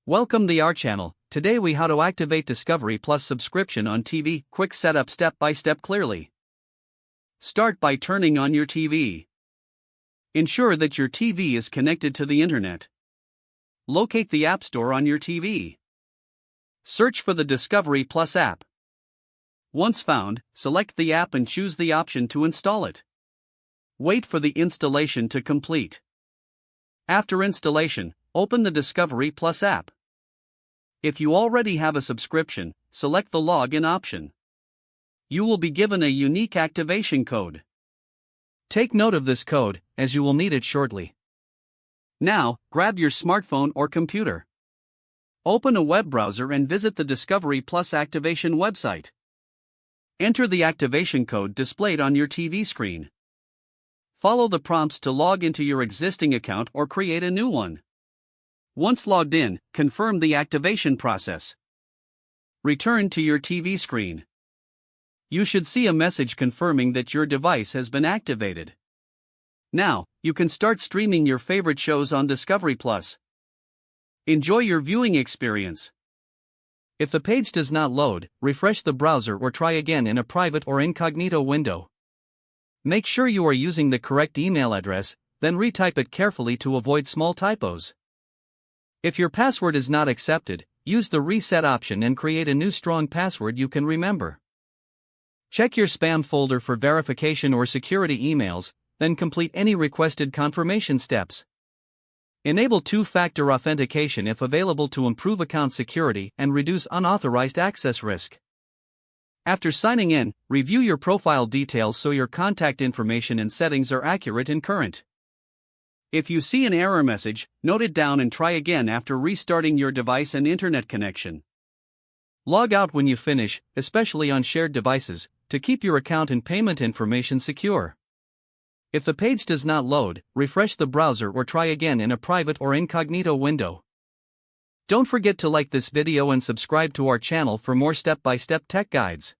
Welcome to our channel. Today we how to activate Discovery Plus subscription on TV. Quick setup step by step clearly. Start by turning on your TV. Ensure that your TV is connected to the internet. Locate the App Store on your TV. Search for the Discovery Plus app. Once found, select the app and choose the option to install it. Wait for the installation to complete. After installation, open the Discovery Plus app. If you already have a subscription, select the Login option. You will be given a unique activation code. Take note of this code, as you will need it shortly. Now, grab your smartphone or computer. Open a web browser and visit the Discovery Plus activation website. Enter the activation code displayed on your TV screen. Follow the prompts to log into your existing account or create a new one. Once logged in, confirm the activation process. Return to your TV screen. You should see a message confirming that your device has been activated. Now, you can start streaming your favorite shows on Discovery Plus. Enjoy your viewing experience. If the page does not load, refresh the browser or try again in a private or incognito window. Make sure you are using the correct email address, then retype it carefully to avoid small typos. If your password is not accepted, use the reset option and create a new strong password you can remember. Check your spam folder for verification or security emails, then complete any requested confirmation steps. Enable two-factor authentication if available to improve account security and reduce unauthorized access risk. After signing in, review your profile details so your contact information and settings are accurate and current. If you see an error message, note it down and try again after restarting your device and internet connection. Log out when you finish, especially on shared devices, to keep your account and payment information secure. If the page does not load, refresh the browser or try again in a private or incognito window. Don't forget to like this video and subscribe to our channel for more step-by-step tech guides.